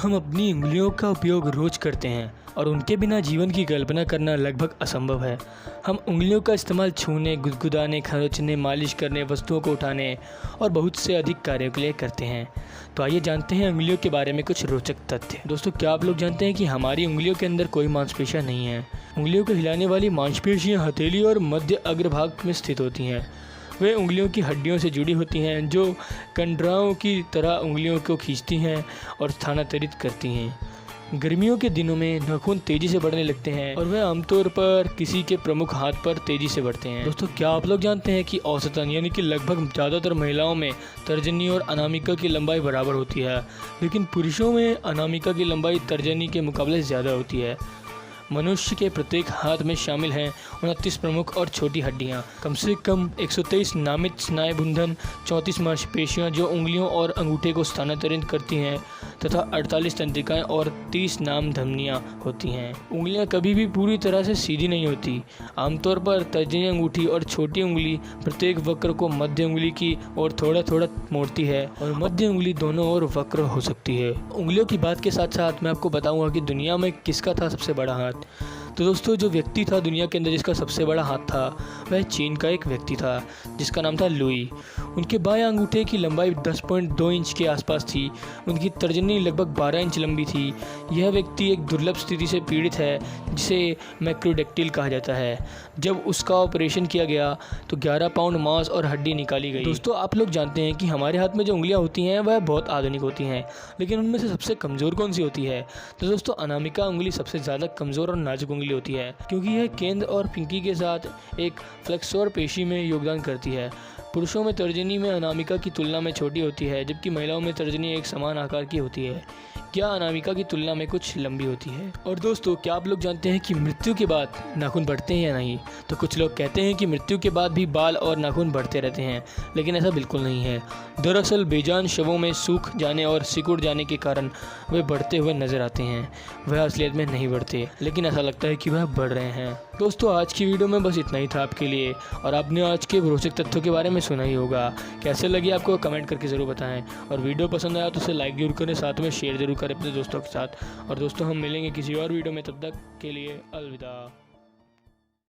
हम अपनी उंगलियों का उपयोग रोज करते हैं और उनके बिना जीवन की कल्पना करना लगभग असंभव है। हम उंगलियों का इस्तेमाल छूने, गुदगुदाने, खरोंचने, मालिश करने, वस्तुओं को उठाने और बहुत से अधिक कार्यों के लिए करते हैं। तो आइए जानते हैं उंगलियों के बारे में कुछ रोचक तथ्य। दोस्तों, क्या आप लोग जानते हैं कि हमारी उंगलियों के अंदर कोई मांसपेशियां नहीं है। उंगलियों को हिलाने वाली मांसपेशियां हथेली और मध्य अग्रभाग में स्थित होती हैं। वे उंगलियों की हड्डियों से जुड़ी होती हैं जो कंडराओं की तरह उंगलियों को खींचती हैं और स्थानांतरित करती हैं। गर्मियों के दिनों में नाखून तेज़ी से बढ़ने लगते हैं और वह आमतौर पर किसी के प्रमुख हाथ पर तेज़ी से बढ़ते हैं। दोस्तों, क्या आप लोग जानते हैं कि औसतन यानी कि लगभग ज़्यादातर महिलाओं में तर्जनी और अनामिका की लंबाई बराबर होती है, लेकिन पुरुषों में अनामिका की लंबाई तर्जनी के मुकाबले ज़्यादा होती है। मनुष्य के प्रत्येक हाथ में शामिल हैं 29 प्रमुख और छोटी हड्डियां, कम से कम 123 नामित स्नायुबंधन, 34 मांसपेशियां जो उंगलियों और अंगूठे को स्थानांतरित करती हैं तथा 48 तंत्रिकाएं और 30 नाम धमनियां होती हैं। उंगलियां कभी भी पूरी तरह से सीधी नहीं होती। आमतौर पर तर्जनी अंगूठी और छोटी उंगली प्रत्येक वक्र को मध्य उंगली की ओर थोड़ा थोड़ा मोड़ती है और मध्य उंगली दोनों ओर वक्र हो सकती है। उंगलियों की बात के साथ साथ मैं आपको बताऊंगा कि दुनिया में किसका था सबसे बड़ा हाथ। तो दोस्तों, जो व्यक्ति था दुनिया के अंदर जिसका सबसे बड़ा हाथ था वह चीन का एक व्यक्ति था जिसका नाम था लुई। उनके बाएं अंगूठे की लंबाई 10.2 इंच के आसपास थी। उनकी तर्जनी लगभग 12 इंच लंबी थी। यह व्यक्ति एक दुर्लभ स्थिति से पीड़ित है जिसे मैक्रोडेक्टिल कहा जाता है। जब उसका ऑपरेशन किया गया तो 11 पाउंड मांस और हड्डी निकाली गई। दोस्तों, आप लोग जानते हैं कि हमारे हाथ में जो उंगलियां होती हैं वह बहुत आधुनिक होती हैं, लेकिन उनमें से सबसे कमज़ोर कौन सी होती है? तो दोस्तों, अनामिका उंगली सबसे ज़्यादा कमज़ोर और नाजुक उंगली होती है क्योंकि यह केंद्र और पिंकी के साथ एक फ्लेक्सोर पेशी में योगदान करती है। पुरुषों में तर्जनी में अनामिका की तुलना में छोटी होती है, जबकि महिलाओं में तर्जनी एक समान आकार की होती है या अनामिका की तुलना में कुछ लंबी होती है। और दोस्तों, क्या आप लोग जानते हैं कि मृत्यु के बाद नाखून बढ़ते हैं या नहीं? तो कुछ लोग कहते हैं कि मृत्यु के बाद भी बाल और नाखून बढ़ते रहते हैं, लेकिन ऐसा बिल्कुल नहीं है। दरअसल बेजान शवों में सूख जाने और सिकुड़ जाने के कारण वे बढ़ते हुए नजर आते हैं। वह असलियत में नहीं बढ़ते, लेकिन ऐसा लगता है कि वह बढ़ रहे हैं। दोस्तों, आज की वीडियो में बस इतना ही था आपके लिए, और आपने आज के रोचक तथ्यों के बारे में सुना ही होगा। कैसे लगी आपको कमेंट करके ज़रूर बताएं, और वीडियो पसंद आया तो उसे लाइक जरूर करें, साथ में शेयर जरूर करें अपने दोस्तों के साथ। और दोस्तों, हम मिलेंगे किसी और वीडियो में, तब तक के लिए अलविदा।